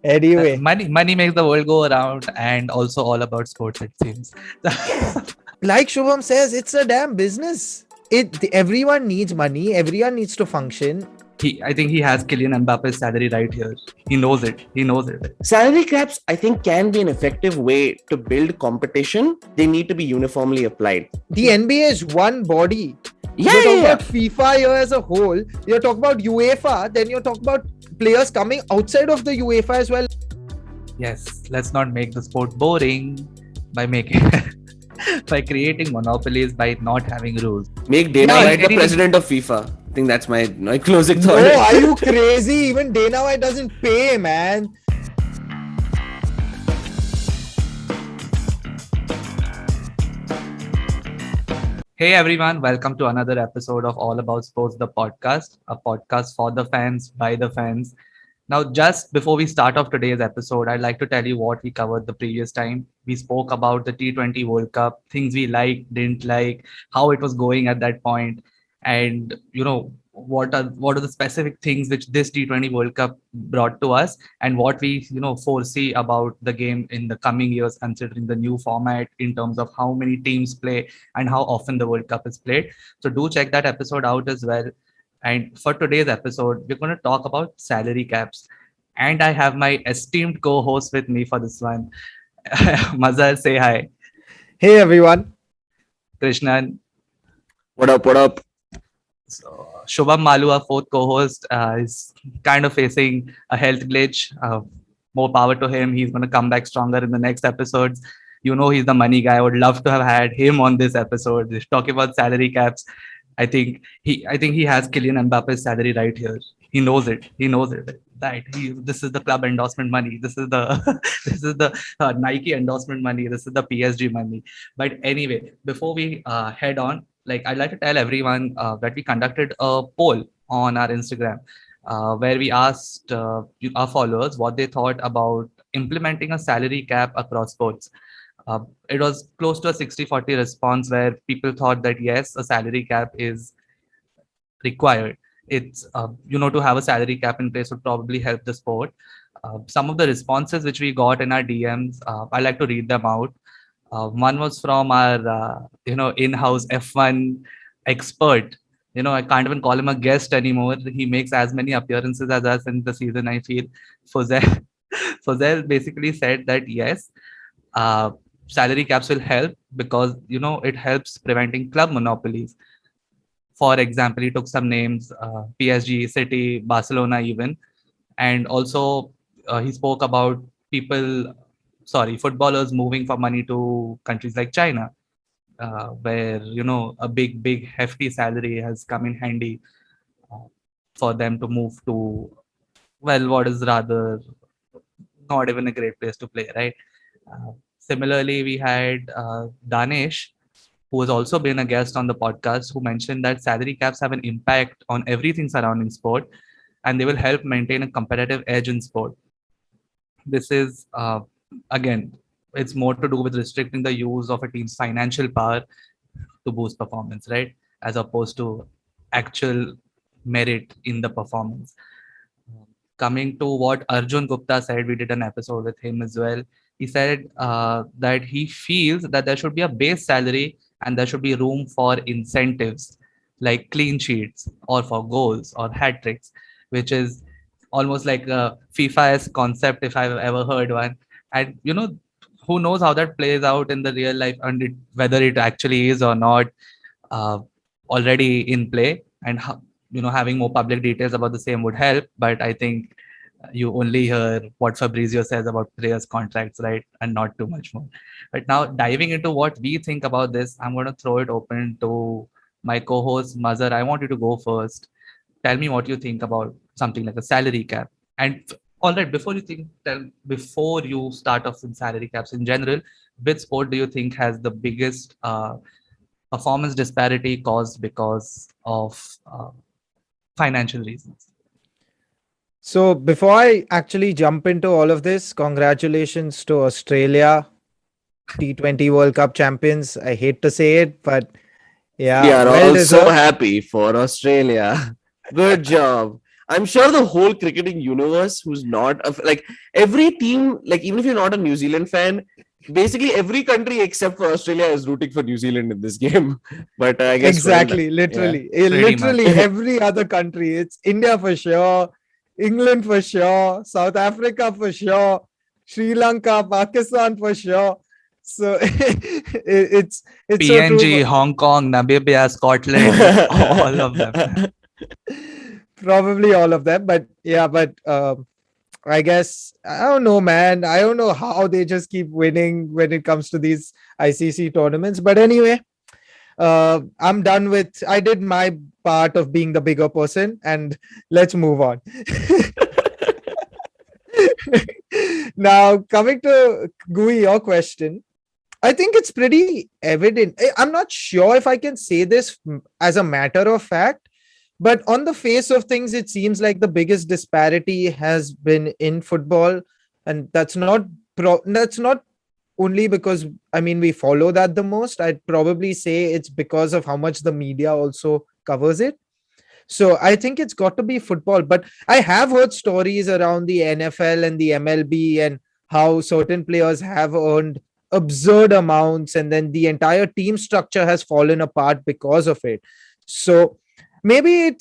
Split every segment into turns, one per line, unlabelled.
Anyway,
Money makes the world go around, and also all about sports, it seems.
like Shubham says, it's a damn business. Everyone needs money. Everyone needs to function.
I think he has Kylian Mbappe's salary right here. He knows it. He knows it.
Salary caps, I think, can be an effective way to build competition. They need to be uniformly applied.
The NBA is one body.
Yeah,
You're talking
yeah.
about FIFA here as a whole. You're talking about UEFA. Then you're talking about players coming outside of the UEFA as well.
Yes, let's not make the sport boring by making by creating monopolies by not having rules.
Make Dana
Yeah,
White the
anything-
president of FIFA. I think that's my closing thought.
No, are you crazy? Even Dana White doesn't pay, man.
Hey everyone, welcome to another episode of All About Sports, the podcast, a podcast for the fans, by the fans. Now, just before we start off today's episode, I'd like to tell you what we covered the previous time. We spoke about the T20 World Cup, things we liked, didn't like, how it was going at that point, and what are the specific things which this T20 World Cup brought to us, and what we foresee about the game in the coming years, considering the new format in terms of how many teams play and how often the World Cup is played. So do check that episode out as well. And for today's episode, we're going to talk about salary caps. And I have my esteemed co-host with me for this one. Mazhar, say hi.
Hey, everyone.
Krishnan.
What up?
So, Shubham Malu, our fourth co-host, is kind of facing a health glitch. More power to him. He's going to come back stronger in the next episodes. He's the money guy. I would love to have had him on this episode. Just talking about salary caps. I think he has Kylian Mbappe's salary right here. He knows it. Right. This is the club endorsement money. This is the Nike endorsement money. This is the PSG money. But anyway, before we head on, I'd like to tell everyone that we conducted a poll on our Instagram where we asked our followers what they thought about implementing a salary cap across sports. It was close to a 60-40 response where people thought that yes, a salary cap is required. It's to have a salary cap in place would probably help the sport. Some of the responses which we got in our DMs, I like to read them out. One was from our in-house F1 expert. I can't even call him a guest anymore. He makes as many appearances as us in the season, I feel. Fozel basically said that yes, salary caps will help because it helps preventing club monopolies. For example, he took some names: PSG, City, Barcelona, even, and also he spoke about footballers moving for money to countries like China, where a big hefty salary has come in handy for them to move to, well, what is rather not even a great place to play, right? Similarly, we had Danish, who has also been a guest on the podcast, who mentioned that salary caps have an impact on everything surrounding sport, and they will help maintain a competitive edge in sport. This is, again, it's more to do with restricting the use of a team's financial power to boost performance, right? As opposed to actual merit in the performance. Coming to what Arjun Gupta said, we did an episode with him as well. He said that he feels that there should be a base salary and there should be room for incentives like clean sheets or for goals or hat tricks, which is almost like a FIFA-esque concept if I've ever heard one. And who knows how that plays out in the real life and whether it actually is or not uh, already in play, and how, having more public details about the same would help. But I think you only hear what Fabrizio says about players' contracts, right? And not too much more. But now diving into what we think about this, I'm going to throw it open to my co-host Mazhar. I want you to go first. Tell me what you think about something like a salary cap. And all right, before you start off with salary caps in general, which sport do you think has the biggest performance disparity caused because of financial reasons?
So, before I actually jump into all of this, congratulations to Australia, T20 World Cup champions. I hate to say it, but yeah,
We are
well
all so
deserved.
happy for Australia. Good job. I'm sure the whole cricketing universe who's not like every team, like even if you're not a New Zealand fan, basically every country except for Australia is rooting for New Zealand in this game. But I guess
Exactly,
yeah.
literally.
Pretty much.
Literally every other country. It's India for sure, England for sure, South Africa for sure, Sri Lanka, Pakistan for sure. So it's so true.
PNG, Hong Kong, Namibia, Scotland, all of them.
Probably all of them, but yeah, but I guess I don't know, man. I don't know how they just keep winning when it comes to these ICC tournaments. But anyway, I'm done with. I did my part of being the bigger person, and let's move on. Now, coming to Gui, your question, I think it's pretty evident. I'm not sure if I can say this as a matter of fact, but on the face of things, it seems like the biggest disparity has been in football, and that's not only because we follow that the most. I'd probably say it's because of how much the media also covers it. So I think it's got to be football. But I have heard stories around the NFL and the MLB and how certain players have earned absurd amounts, and then the entire team structure has fallen apart because of it. So maybe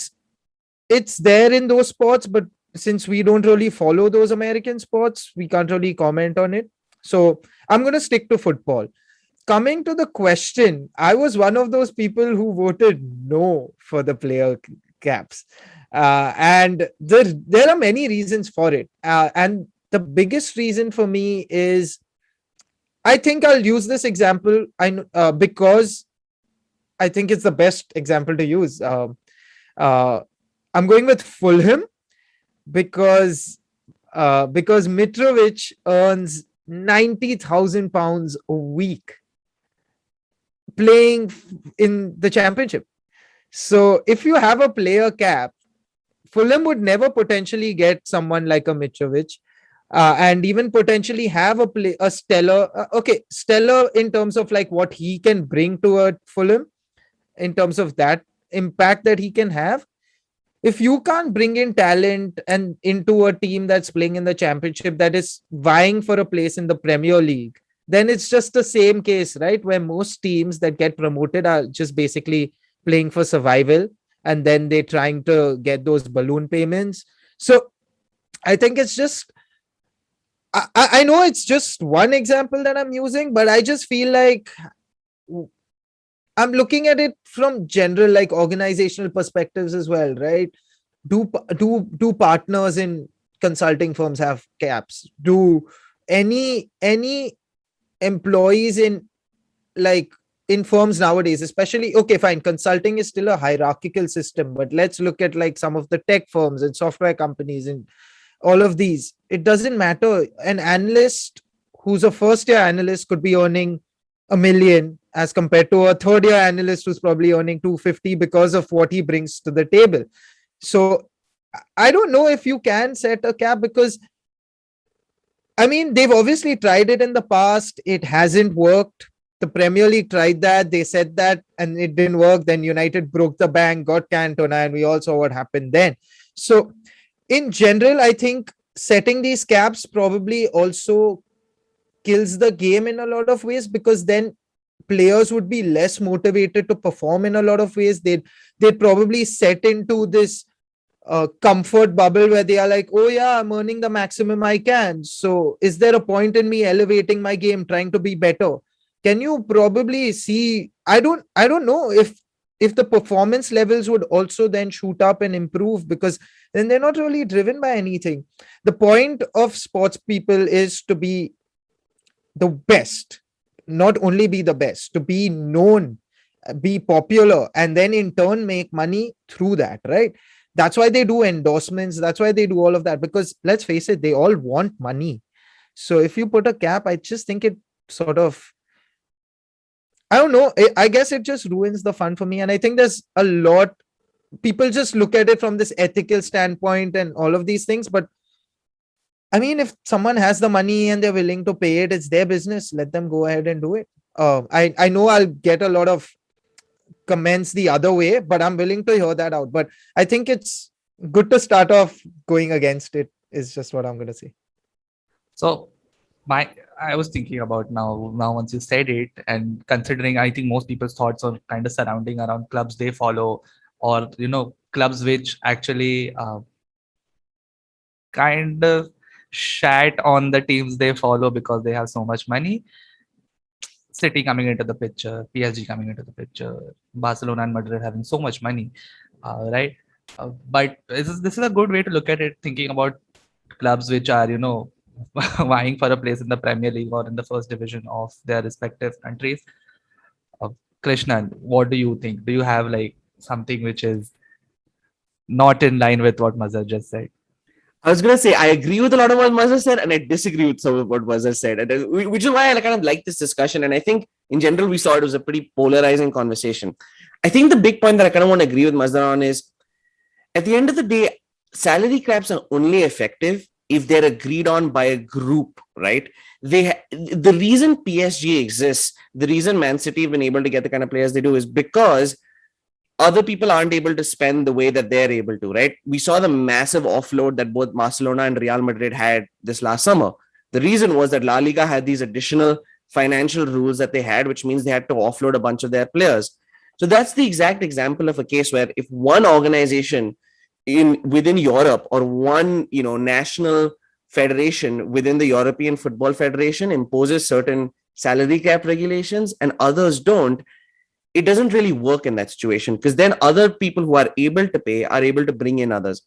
it's there in those sports, but since we don't really follow those American sports, we can't really comment on it. So I'm going to stick to football. Coming to the question, I was one of those people who voted no for the player caps. And there are many reasons for it. And the biggest reason for me is, I think I'll use this example because I think it's the best example to use. I'm going with Fulham because Mitrovic earns £90,000 a week playing in the championship. So if you have a player cap, Fulham would never potentially get someone like a Mitrovic, and even potentially have a stellar, stellar in terms of like what he can bring to a Fulham, in terms of that impact that he can have. If you can't bring in talent and into a team that's playing in the championship that is vying for a place in the Premier League, then it's just the same case, right? Where most teams that get promoted are just basically playing for survival, and then they're trying to get those balloon payments. So I think it's just, I know it's just one example that I'm using, but I just feel like I'm looking at it from general, like organizational perspectives as well, right? Do partners in consulting firms have caps? Do any employees in firms nowadays, especially, okay, fine, consulting is still a hierarchical system, but let's look at like some of the tech firms and software companies and all of these. It doesn't matter. An analyst who's a first year analyst could be earning $1 million as compared to a third year analyst who's probably earning 250 because of what he brings to the table. So I don't know if you can set a cap, because they've obviously tried it in the past. It hasn't worked. The Premier League tried that. They said that and it didn't work. Then United broke the bank, got Cantona, and we all saw what happened then. So in general, I think setting these caps probably also kills the game in a lot of ways, because then players would be less motivated to perform in a lot of ways. They'd probably set into this comfort bubble where they are like, oh yeah, I'm earning the maximum I can. So is there a point in me elevating my game, trying to be better? Can you probably see? I don't know if the performance levels would also then shoot up and improve, because then they're not really driven by anything. The point of sports people is to be the best, not only be the best, to be known, be popular, and then in turn make money through that, right? That's why they do endorsements. That's why they do all of that, because let's face it, they all want money. So if you put a cap, I just think it sort of, I don't know, I guess it just ruins the fun for me. And I think there's a lot, people just look at it from this ethical standpoint and all of these things. But if someone has the money and they're willing to pay it, it's their business. Let them go ahead and do it. I know I'll get a lot of comments the other way, but I'm willing to hear that out. But I think it's good to start off going against it is just what I'm going to say.
So I was thinking about now once you said it, and considering I think most people's thoughts are kind of surrounding around clubs they follow, or clubs which actually kind of shat on the teams they follow because they have so much money. City coming into the picture, PSG coming into the picture, Barcelona and Madrid having so much money, right? But this is a good way to look at it, thinking about clubs which are vying for a place in the Premier League or in the first division of their respective countries. Krishnan, what do you think? Do you have like something which is not in line with what Mazhar just said?
I was gonna say I agree with a lot of what Mazhar said, and I disagree with some of what Mazhar said, which is why I kind of like this discussion. And I think in general we saw it was a pretty polarizing conversation. I think the big point that I kind of want to agree with Mazhar on is, at the end of the day, salary caps are only effective if they're agreed on by a group, right? The reason PSG exists, the reason Man City have been able to get the kind of players they do, is because other people aren't able to spend the way that they're able to, right? We saw the massive offload that both Barcelona and Real Madrid had this last summer. The reason was that La Liga had these additional financial rules that they had, which means they had to offload a bunch of their players. So that's the exact example of a case where if one organization within Europe, or one national federation within the European Football Federation imposes certain salary cap regulations and others don't, it doesn't really work in that situation, because then other people who are able to pay are able to bring in others.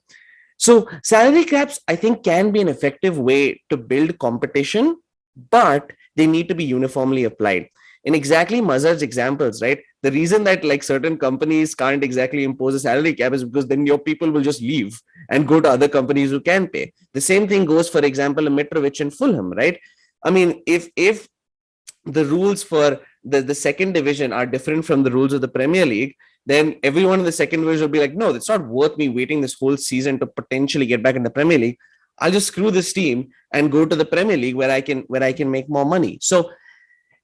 So salary caps, I think, can be an effective way to build competition, but they need to be uniformly applied. In exactly Mazhar's examples, right? The reason that like certain companies can't exactly impose a salary cap is because then your people will just leave and go to other companies who can pay. The same thing goes, for example, Mitrovic and Fulham, right? I mean, if the rules for the second division are different from the rules of the Premier League, then everyone in the second division will be like, no, it's not worth me waiting this whole season to potentially get back in the Premier League. I'll just screw this team and go to the Premier League where I can make more money. So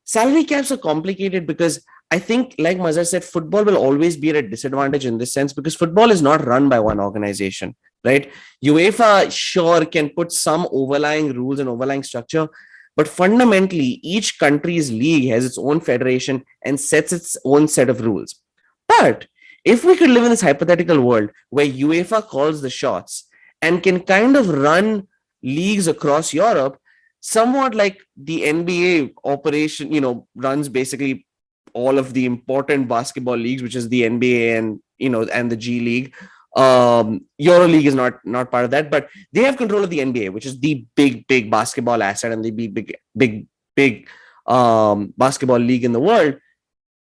salary caps are complicated because I think, like Mazhar said, football will always be at a disadvantage in this sense, because football is not run by one organization, right? UEFA sure can put some overlying rules and overlying structure, but fundamentally, each country's league has its own federation and sets its own set of rules. But if we could live in this hypothetical world where UEFA calls the shots and can kind of run leagues across Europe, somewhat like the NBA operation, runs basically all of the important basketball leagues, which is the NBA and the G League. EuroLeague is not part of that, but they have control of the NBA, which is the big basketball asset and the big basketball league in the world.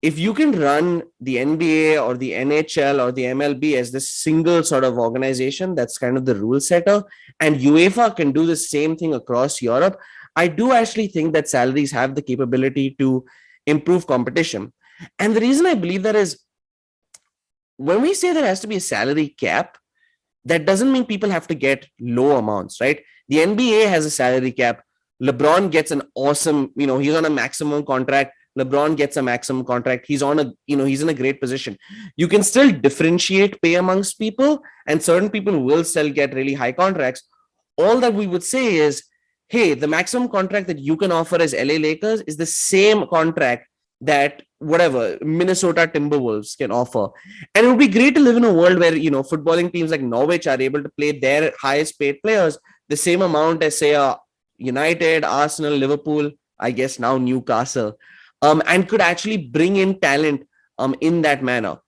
If you can run the NBA or the NHL or the MLB as this single sort of organization that's kind of the rule setter, and UEFA can do the same thing across Europe, I do actually think that salaries have the capability to improve competition. And the reason I believe that is, when we say there has to be a salary cap, that doesn't mean people have to get low amounts, right? The NBA has a salary cap. LeBron gets an awesome, he's on a maximum contract. LeBron gets a maximum contract. He's he's in a great position. You can still differentiate pay amongst people, and certain people will still get really high contracts. All that we would say is, hey, the maximum contract that you can offer as LA Lakers is the same contract that whatever Minnesota Timberwolves can offer. And it would be great to live in a world where, footballing teams like Norwich are able to play their highest paid players the same amount as, say, United, Arsenal, Liverpool, I guess now Newcastle, and could actually bring in talent in that manner.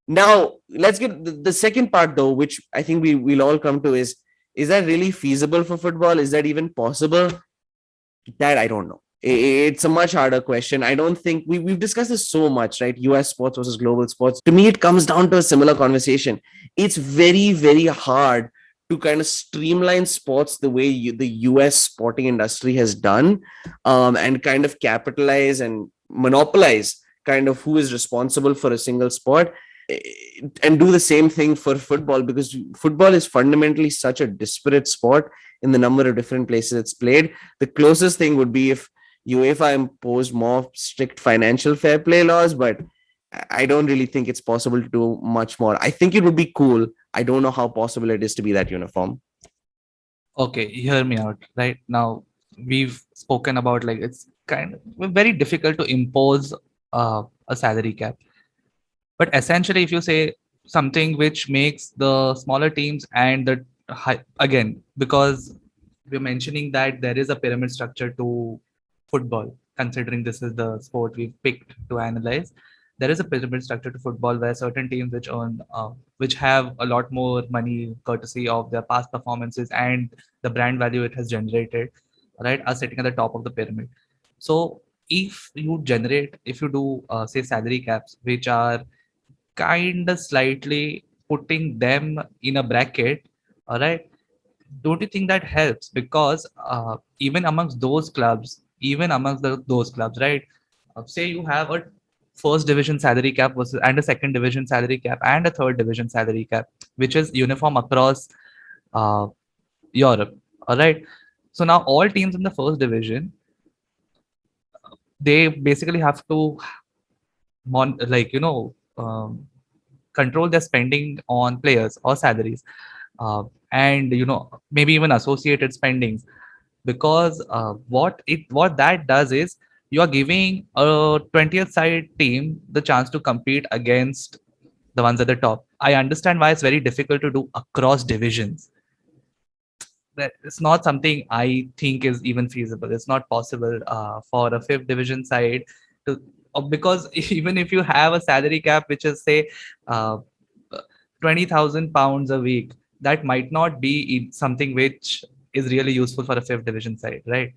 Now, let's get the second part, though, which I think we'll all come to is that really feasible for football? Is that even possible? That I don't know. It's a much harder question. I don't think we've discussed this so much, right? US sports versus global sports. To me, it comes down to a similar conversation. It's very, very hard to kind of streamline sports the way the US sporting industry has done, and kind of capitalize and monopolize kind of who is responsible for a single sport, and do the same thing for football, because football is fundamentally such a disparate sport in the number of different places it's played. The closest thing would be if UEFA imposed more strict financial fair play laws, but I don't really think it's possible to do much more. I think it would be cool, I don't know how possible it is to be that uniform.
Okay, hear me out. Right now, we've spoken about like it's kind of very difficult to impose a salary cap. But essentially, if you say something which makes the smaller teams and the high, again, because we're mentioning that there is a pyramid structure to football, considering this is the sport we've picked to analyze. There is a pyramid structure to football where certain teams which earn, which have a lot more money courtesy of their past performances and the brand value it has generated, right, are sitting at the top of the pyramid. So if you do say salary caps, which are kind of slightly putting them in a bracket, all right, don't you think that helps? Because even amongst those clubs, those clubs, right, say you have a first division salary cap versus and a second division salary cap and a third division salary cap, which is uniform across uh, Europe, all right. So now all teams in the first division, they basically have to like control their spending on players or salaries, and maybe even associated spendings, because what that does is you are giving a 20th side team the chance to compete against the ones at the top. I understand why it's very difficult to do across divisions. That it's not something I think is even feasible. It's not possible for a fifth division side to, because even if you have a salary cap which is say uh, 20,000 pounds a week, that might not be something which is really useful for a fifth division side, right?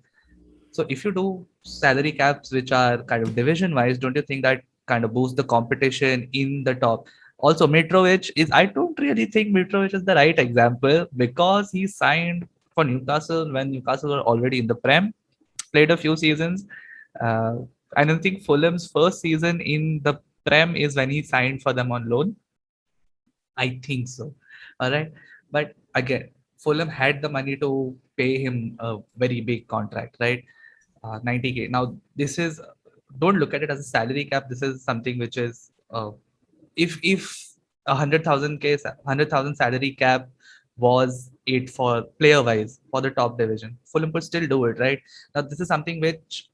So if you do salary caps which are kind of division wise, don't you think that kind of boosts the competition in the top? Also, Mitrovic is, I don't really think Mitrovic is the right example because he signed for Newcastle when Newcastle were already in the Prem, played a few seasons. Uh, I don't think Fulham's first season in the Prem is when he signed for them on loan. I think so. All right. But again, Fulham had the money to pay him a very big contract, right? 90K. Now, this is, don't look at it as a salary cap. This is something which is, if 100,000 salary cap was it for player wise for the top division, Fulham could still do it, right? Now, this is something which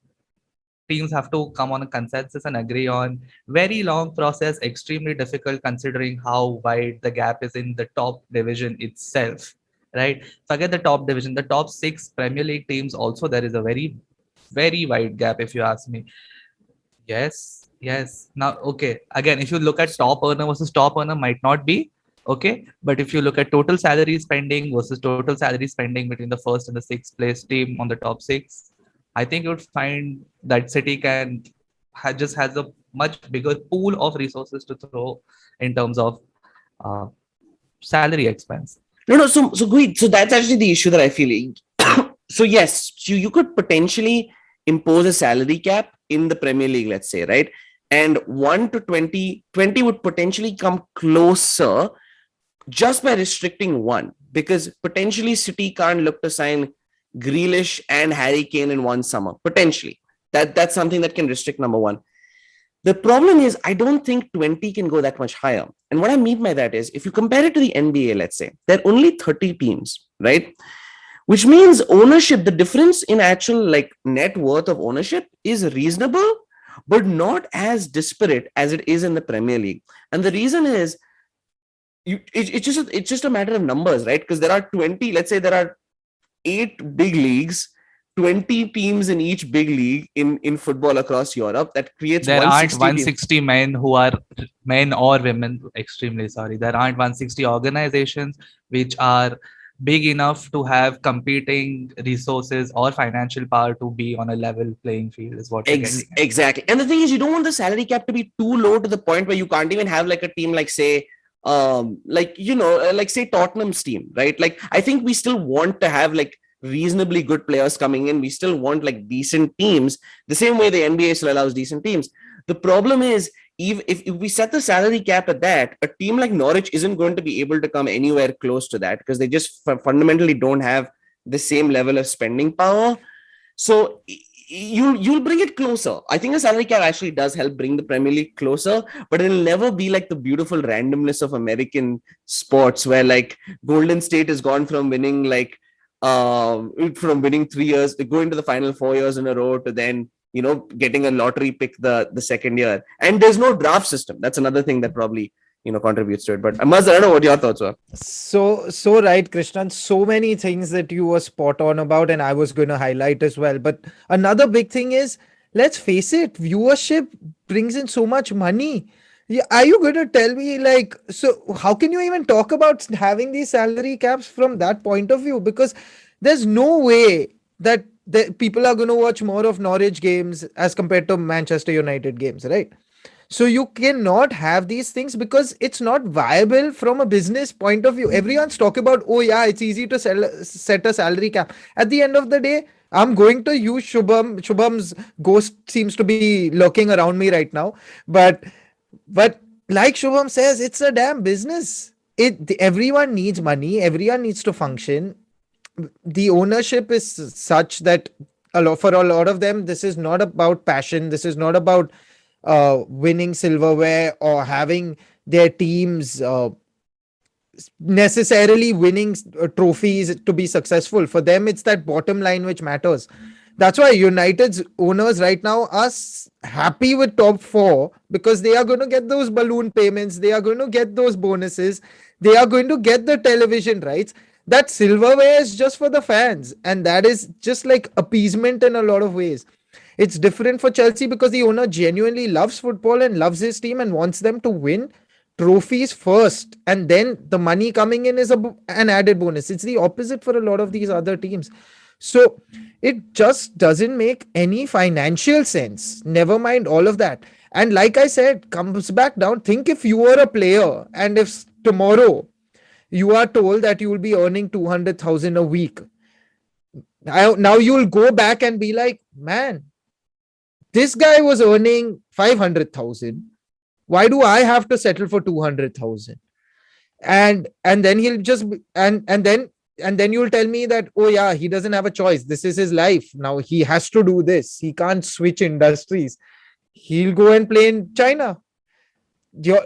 teams have to come on a consensus and agree on. Very long process, extremely difficult considering how wide the gap is in the top division itself, right? Forget the top division, the top six Premier League teams also, there is a very, very wide gap if you ask me. Yes, yes. Now, okay. Again, if you look at top earner versus top earner, might not be okay. But if you look at total salary spending versus total salary spending between the first and the sixth place team on the top six, I think you would find that City can just has a much bigger pool of resources to throw in terms of uh, salary expense.
No. So great. So that's actually the issue that I feel. So yes, you could potentially impose a salary cap in the Premier League, let's say, right? And 1 to 20 would potentially come closer just by restricting one, because potentially City can't look to sign Grealish and Harry Kane in one summer. Potentially. That's something that can restrict number one. The problem is, I don't think 20 can go that much higher. And what I mean by that is, if you compare it to the NBA, let's say, there are only 30 teams, right? Which means ownership, the difference in actual like net worth of ownership is reasonable, but not as disparate as it is in the Premier League. And the reason is, it's just a matter of numbers, right? Because there are 20, let's say there are 8 big leagues, 20 teams in each big league in football across Europe. That creates
there aren't
160
160 men who are men or women, extremely sorry, there aren't 160 organizations which are big enough to have competing resources or financial power to be on a level playing field is what you're getting at.
Exactly. And the thing is, you don't want the salary cap to be too low to the point where you can't even have like a team like say like say Tottenham's team, right? Like I think we still want to have like reasonably good players coming in. We still want like decent teams, the same way the NBA still allows decent teams. The problem is, if we set the salary cap at that, a team like Norwich isn't going to be able to come anywhere close to that because they just fundamentally don't have the same level of spending power. So you'll bring it closer. I think the salary cap actually does help bring the Premier League closer, but it'll never be like the beautiful randomness of American sports, where like Golden State has gone from winning from winning 3 years, going to the final 4 years in a row, to then getting a lottery pick the second year. And there's no draft system. That's another thing that probably contributes to it. But I don't know what your thoughts are.
So right, Krishnan. So many things that you were spot on about, and I was going to highlight as well. But another big thing is, let's face it, viewership brings in so much money. Yeah, are you going to tell me so how can you even talk about having these salary caps from that point of view? Because there's no way that people are going to watch more of Norwich games as compared to Manchester United games, right? So you cannot have these things because it's not viable from a business point of view. Everyone's talking about, oh yeah, it's easy to set a salary cap. At the end of the day, I'm going to use Shubham. Shubham's ghost seems to be lurking around me right now. But like Shubham says, it's a damn business. Everyone needs money. Everyone needs to function. The ownership is such that for a lot of them, this is not about passion. This is not about winning silverware or having their teams necessarily winning trophies to be successful. For them, it's that bottom line which matters. That's why United's owners right now are happy with top four, because they are going to get those balloon payments, they are going to get those bonuses, they are going to get the television rights. That silverware is just for the fans, and that is just like appeasement in a lot of ways. It's different for Chelsea because the owner genuinely loves football and loves his team and wants them to win trophies first, and then the money coming in is an added bonus. It's the opposite for a lot of these other teams. So it just doesn't make any financial sense. Never mind all of that. And like I said, comes back down. Think if you were a player and if tomorrow you are told that you will be earning 200,000 a week. Now you'll go back and be like, man, this guy was earning 500,000. Why do I have to settle for 200,000? And then he'll just and then you'll tell me that, oh yeah, he doesn't have a choice. This is his life. Now he has to do this. He can't switch industries. He'll go and play in China. Your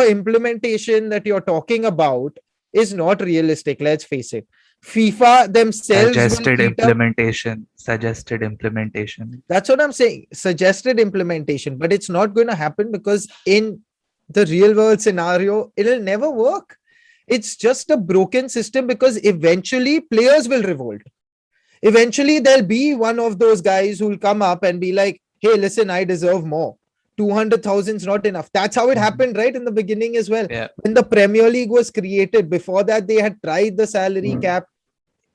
implementation that you're talking about is not realistic. Let's face it. FIFA themselves
suggested implementation.
That's what I'm saying. Suggested implementation, but it's not going to happen because in the real world scenario, it'll never work. It's just a broken system because eventually players will revolt. Eventually there'll be one of those guys who'll come up and be like, hey, listen, I deserve more. 200,000 is not enough. That's how it happened, right? In the beginning as well.
Yeah.
When the Premier League was created, before that, they had tried the salary cap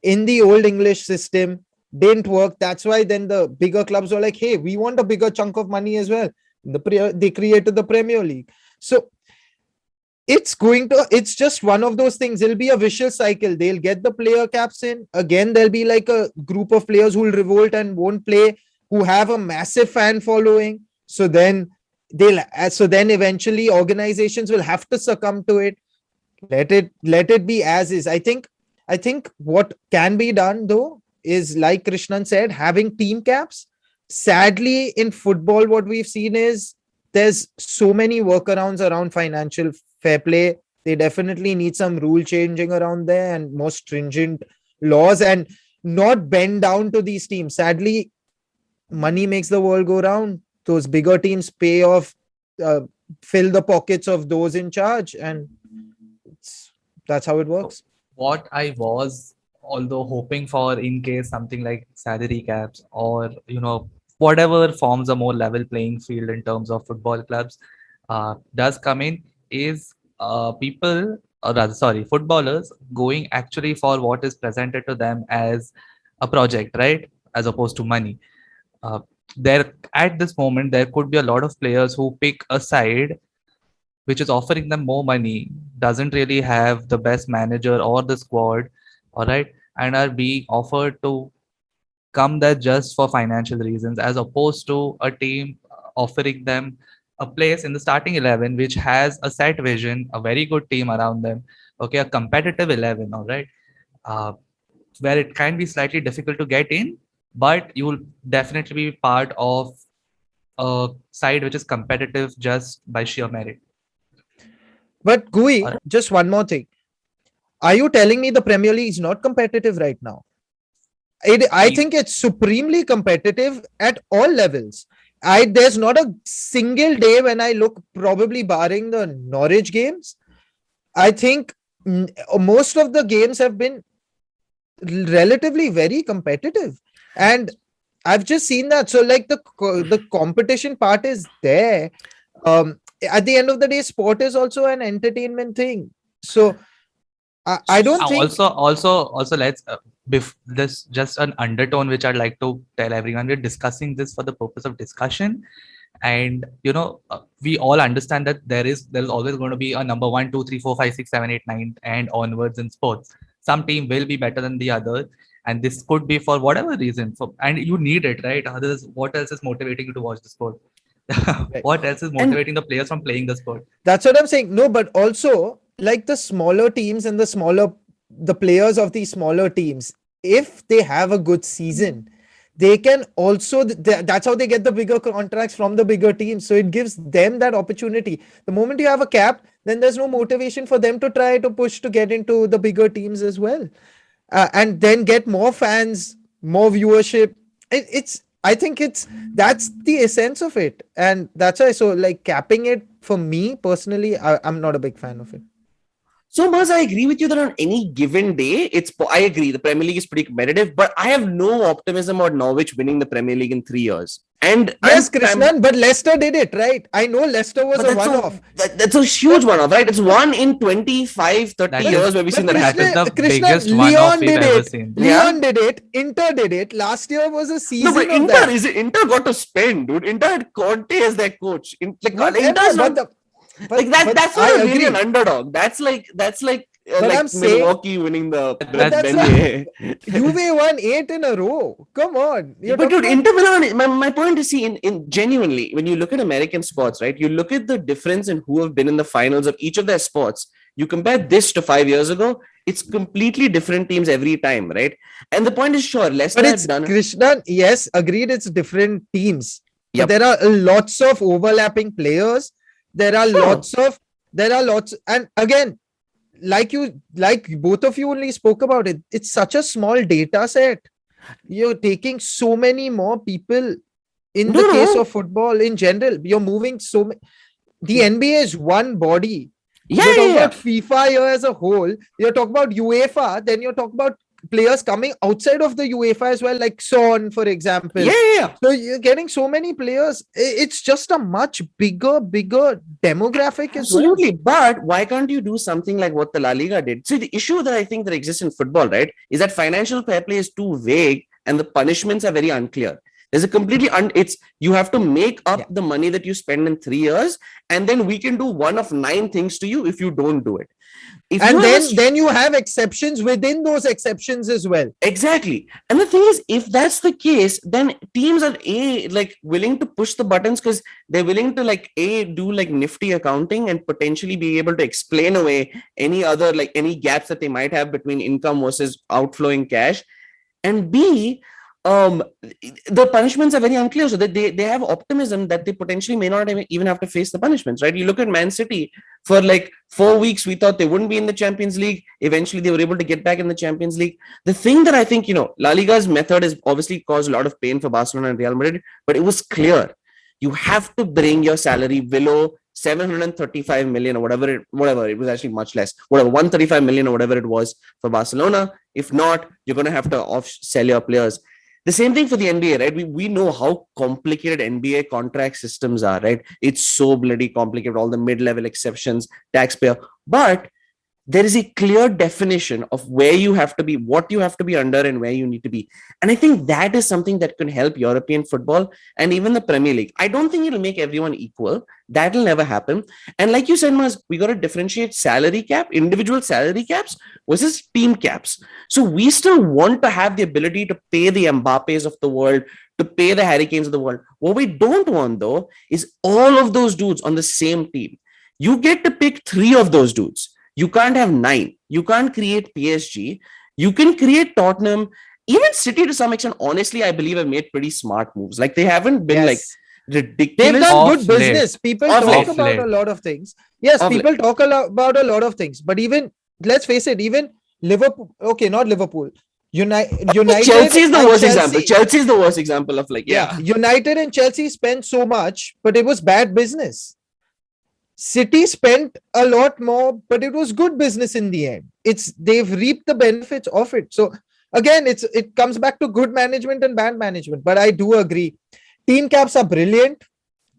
in the old English system. Didn't work. That's why then the bigger clubs were like, hey, we want a bigger chunk of money as well. They created the Premier League. So it's just one of those things. It'll be a vicious cycle. They'll get the player caps in. Again, there'll be like a group of players who will revolt and won't play, who have a massive fan following. So then eventually organizations will have to succumb to it. Let it be as is. I think what can be done though is, like Krishnan said, having team caps. Sadly, in football, what we've seen is there's so many workarounds around financial fair play. They definitely need some rule changing around there and more stringent laws, and not bend down to these teams. Sadly, money makes the world go round. Those bigger teams pay off, fill the pockets of those in charge, and that's how it works.
What I was although hoping for, in case something like salary caps or whatever forms a more level playing field in terms of football clubs does come in, is footballers going actually for what is presented to them as a project, right, as opposed to money. There at this moment there could be a lot of players who pick a side which is offering them more money, doesn't really have the best manager or the squad, all right, and are being offered to come there just for financial reasons, as opposed to a team offering them a place in the starting 11 which has a set vision, a very good team around them, okay, a competitive 11, all right, where it can be slightly difficult to get in, but you will definitely be part of a side which is competitive just by sheer merit.
But Gui,
Or
just one more thing. Are you telling me the Premier League is not competitive right now? I
see,
think it's supremely competitive at all levels. There's not a single day when I look, probably barring the Norwich games, I think most of the games have been relatively very competitive, and I've just seen that. So like the competition part is there. At the end of the day, sport is also an entertainment thing. So I don't think.
also let's this just an undertone which I'd like to tell everyone. We're discussing this for the purpose of discussion, and we all understand that there is always going to be a number 1, 2, 3, 4, 5, 6, 7, 8, 9 and onwards in sports. Some team will be better than the other, and this could be for whatever reason. And you need it, right? Others, what else is motivating you to watch the sport?
Right.
What else is
And
motivating the players from playing the sport?
That's what I'm saying. No, but also like the smaller teams and the players of these smaller teams, if they have a good season, they can also, that's how they get the bigger contracts from the bigger teams. So it gives them that opportunity. The moment you have a cap, then there's no motivation for them to try to push to get into the bigger teams as well. And then get more fans, more viewership. I think that's the essence of it. And that's why, so like capping it, for me personally, I'm not a big fan of it.
so, Maz, I agree with you that on any given day, I agree the Premier League is pretty competitive, but I have no optimism about Norwich winning the Premier League in 3 years. And
Yes, Krishnan, but Leicester did it, right? I know Leicester was a one-off.
That's a huge one-off, right? It's one in 25, 30
That
years
is-
where we've seen
But
that
that
happen.
is the
Krishna,
biggest one-off we've
Leon
ever
did it.
seen.
Leon did it. Inter did it. Last year was a
No,
season
but
of that.
Inter got to spend, dude. Inter had Conte as their coach.
Whatever,
Inter's not
but
that's
I
not really
agree.
an underdog. That's like
But
like
I'm saying,
Milwaukee winning the
that's
NBA.
Juve won 8 in a row. Come on. You're
But dude,
talking about,
Inter Milan, my point is, see, in genuinely, when you look at American sports, right, you look at the difference in who have been in the finals of each of their sports. You compare this to 5 years ago, it's completely different teams every time, right? And the point is, sure, Leicester
but
have
it's
done.
Krishna. Yes, agreed. It's different teams. But
Yep.
there are lots of overlapping players. There are
Sure.
lots. And again, like both of you only spoke about it. It's such a small data set. You're taking so many more people in the case of football in general. You're moving so many. The NBA is one body. You're talking about FIFA here as a whole. You're talking about UEFA. Then you're talking about players coming outside of the UEFA as well, like Son, for example.
Yeah.
So you're getting so many players. It's just a much bigger demographic as well.
Absolutely. But why can't you do something like what the La Liga did? See, the issue that I think that exists in football, right, is that financial fair play is too vague and the punishments are very unclear. There's a completely you have to make up the money that you spend in 3 years, and then we can do one of 9 things to you if you don't do it.
Then you have exceptions within those exceptions as well.
Exactly. And the thing is, if that's the case, then teams are willing to push the buttons because they're willing to do nifty accounting and potentially be able to explain away any other any gaps that they might have between income versus outflowing cash. And B, the punishments are very unclear, so that they have optimism that they potentially may not even have to face the punishments, right? You look at Man City, for 4 weeks we thought they wouldn't be in the Champions League. Eventually they were able to get back in the Champions League. The thing that I think, La Liga's method has obviously caused a lot of pain for Barcelona and Real Madrid, but it was clear you have to bring your salary below 735 million or whatever it was, actually much less, 135 million or whatever it was for Barcelona. If not, you're going to have to sell your players. The same thing for the NBA, right? We know how complicated NBA contract systems are, right? It's so bloody complicated, all the mid-level exceptions, taxpayer. But there is a clear definition of where you have to be, what you have to be under, and where you need to be. And I think that is something that can help European football and even the Premier League. I don't think it'll make everyone equal. That'll never happen. And like you said, Maz, we got to differentiate salary cap, individual salary caps versus team caps. So we still want to have the ability to pay the Mbappes of the world, to pay the Hurricanes of the world. What we don't want, though, is all of those dudes on the same team. You get to pick 3 of those dudes. You can't have 9. You can't create PSG. You can create Tottenham even City to some extent, honestly, I believe have made pretty smart moves. Like they haven't been like
Yes.
ridiculous.
They've done
Off
good
late.
business. People
Off
talk
late.
about a
late.
lot of things. Yes,
Of
people talk about a lot of things. But even, let's face it, even Liverpool, okay, not Liverpool, United
Chelsea is the
and
worst example.
Chelsea.
Chelsea is the worst example of like,
Yeah, United and Chelsea spent so much, but it was bad business. City spent a lot more, but it was good business in the end. They've reaped the benefits of it. So again, it comes back to good management and bad management. But I do agree, team caps are brilliant,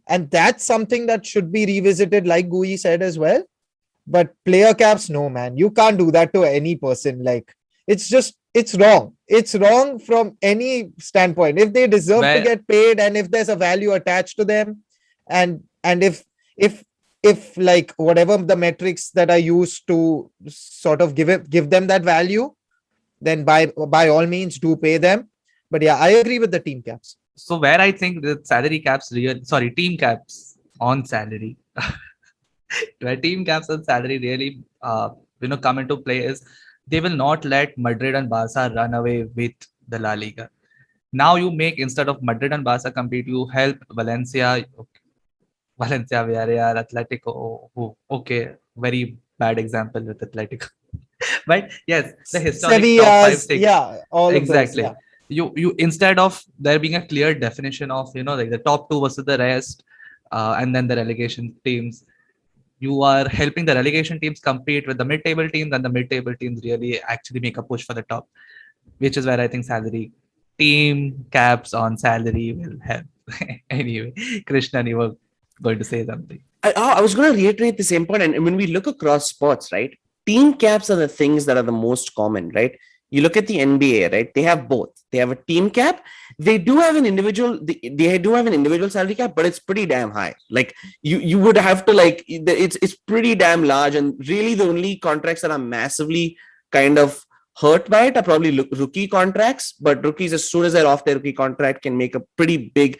and that's something that should be revisited, like Gui said as well. But player caps, no man, you can't do that to any person. Like it's wrong. It's wrong from any standpoint. If they deserve to
Where
get paid, and if there's a value attached to them, and if like whatever the metrics that are used to sort of give them that value, then by all means do pay them. But yeah, I agree with the team caps.
so where I think the salary caps team caps on salary where team caps on salary really come into play is they will not let Madrid and Barca run away with the La Liga. Now you make, instead of Madrid and Barca compete, you help Valencia, Villarreal, Atletico. Okay, very bad example with Atletico. But yes, the historic top 5,
Sevilla's,
6.
yeah, all of those.
Exactly.
Yeah.
You instead of there being a clear definition of like the top 2 versus the rest, and then the relegation teams, you are helping the relegation teams compete with the mid-table teams, and the mid-table teams really actually make a push for the top, which is where I think salary team caps on salary will help. Anyway, Krishnan, you were going to say something.
I was going to reiterate the same point. And when we look across sports, right, team caps are the things that are the most common, right? You look at the NBA, right? They have both. They have a team cap. They do have an individual. They do have an individual salary cap, but it's pretty damn high. Like you would have to like it's pretty damn large. And really, the only contracts that are massively kind of hurt by it are probably rookie contracts. But rookies, as soon as they're off their rookie contract, can make a pretty big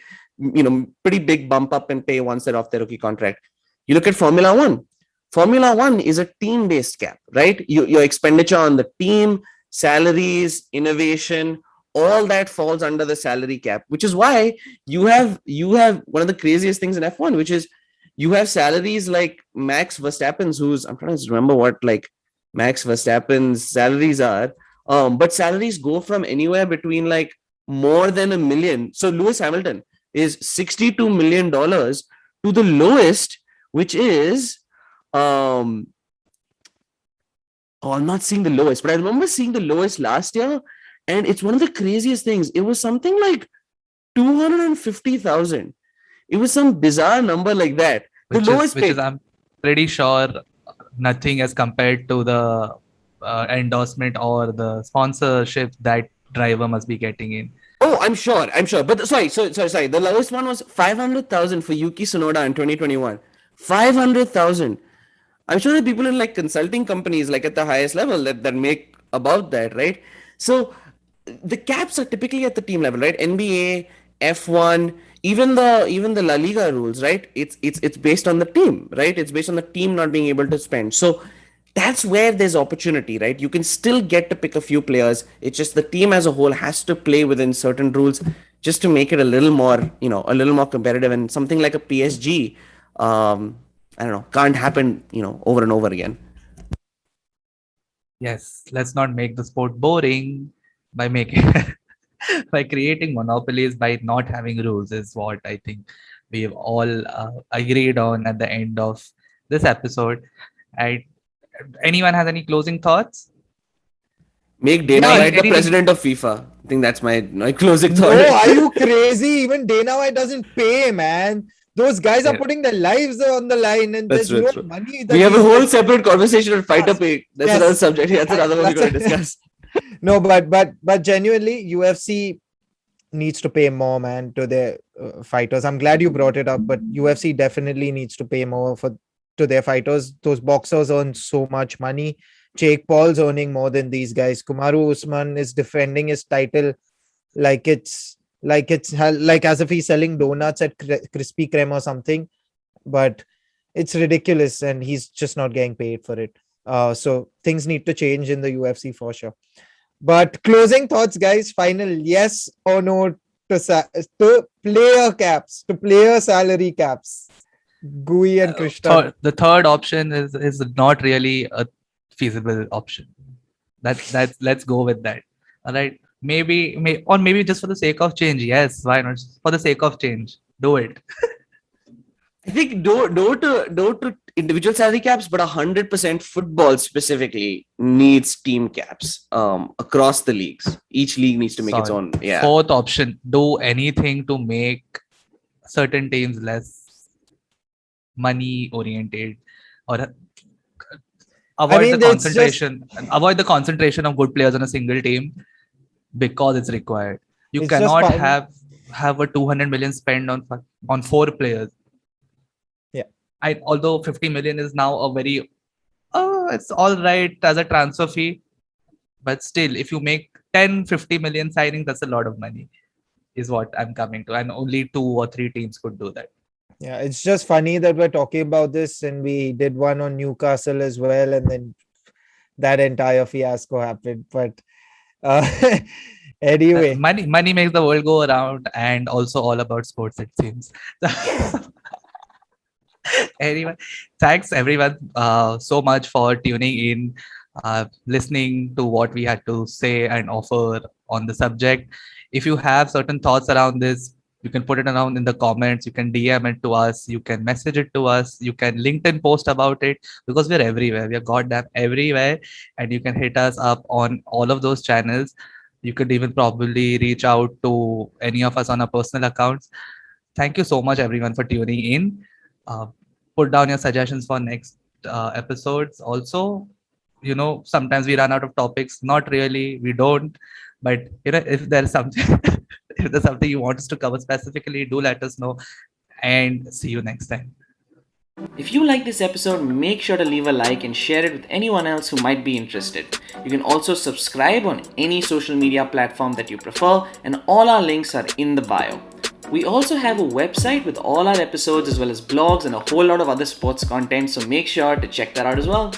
bump up in pay once they're off their rookie contract. You look at Formula One. Formula One is a team-based cap, right? Your expenditure on the team, salaries, innovation, all that falls under the salary cap, which is why you have one of the craziest things in F1, which is you have salaries like Max Verstappen's, I'm trying to remember what like Max Verstappen's salaries are, but salaries go from anywhere between like more than $1 million. So Lewis Hamilton is $62 million to the lowest, which is I'm not seeing the lowest, but I remember seeing the lowest last year, and it's one of the craziest things. It was something like 250,000. It was some bizarre number like that.
Which is I'm pretty sure nothing as compared to the endorsement or the sponsorship that driver must be getting in.
Oh, I'm sure. But sorry. The lowest one was 500,000 for Yuki Tsunoda in 2021. 500,000. I'm sure that people in like consulting companies, like at the highest level, that make about that, right? So the caps are typically at the team level, right? NBA, F1, even the La Liga rules, right? It's based on the team, right? It's based on the team not being able to spend. So that's where there's opportunity, right? You can still get to pick a few players. It's just the team as a whole has to play within certain rules just to make it a little more competitive. And something like a PSG, I don't know, can't happen, over and over again.
Yes, let's not make the sport boring by making by creating monopolies by not having rules is what I think we've all agreed on at the end of this episode. Anyone has any closing thoughts?
Make Dana White the president of FIFA. I think that's my closing thought.
No, are you crazy? Even Dana White doesn't pay, man. Those guys are putting their lives on the line, and there's no money.
We have a whole separate conversation on fighter pay. That's another subject. That's another one we're going to discuss.
No, but genuinely, UFC needs to pay more, man, to their fighters. I'm glad you brought it up, but UFC definitely needs to pay more to their fighters. Those boxers earn so much money. Jake Paul's earning more than these guys. Kamaru Usman is defending his title like it's as if he's selling donuts at Krispy Kreme or something, but it's ridiculous, and he's just not getting paid for it. So things need to change in the UFC for sure. But closing thoughts, guys. Final yes or no to player caps, to player salary caps. Gui and Krishna.
The third option is not really a feasible option. Let's go with that. All right. Maybe just for the sake of change. Yes, why not? For the sake of change, do it.
I think no to individual salary caps, but 100% football specifically needs team caps across the leagues. Each league needs to make its own. Yeah.
Fourth option: do anything to make certain teams less money oriented, or avoid the concentration of good players on a single team because it's required. You cannot have a 200 million spend on 4 players. Although 50 million is now a very it's all right as a transfer fee, but still, if you make 10-50 million signings, that's a lot of money, is what I'm coming to, and only 2 or 3 teams could do that.
Yeah, it's just funny that we're talking about this, and we did one on Newcastle as well, and then that entire fiasco happened. But anyway,
money makes the world go around, and also all about sports, it seems. Anyway, thanks everyone so much for tuning in, listening to what we had to say and offer on the subject. If you have certain thoughts around this, you can put it around in the comments, you can DM it to us, you can message it to us, you can LinkedIn post about it, because we're everywhere. We are goddamn everywhere, and you can hit us up on all of those channels. You could even probably reach out to any of us on our personal accounts. Thank you so much everyone for tuning in. Put down your suggestions for next episodes. Also, sometimes we run out of topics. Not really, we don't. But if there's something, if there's something you want us to cover specifically, do let us know. And see you next time.
If you like this episode, make sure to leave a like and share it with anyone else who might be interested. You can also subscribe on any social media platform that you prefer, and all our links are in the bio. We also have a website with all our episodes as well as blogs and a whole lot of other sports content, so make sure to check that out as well.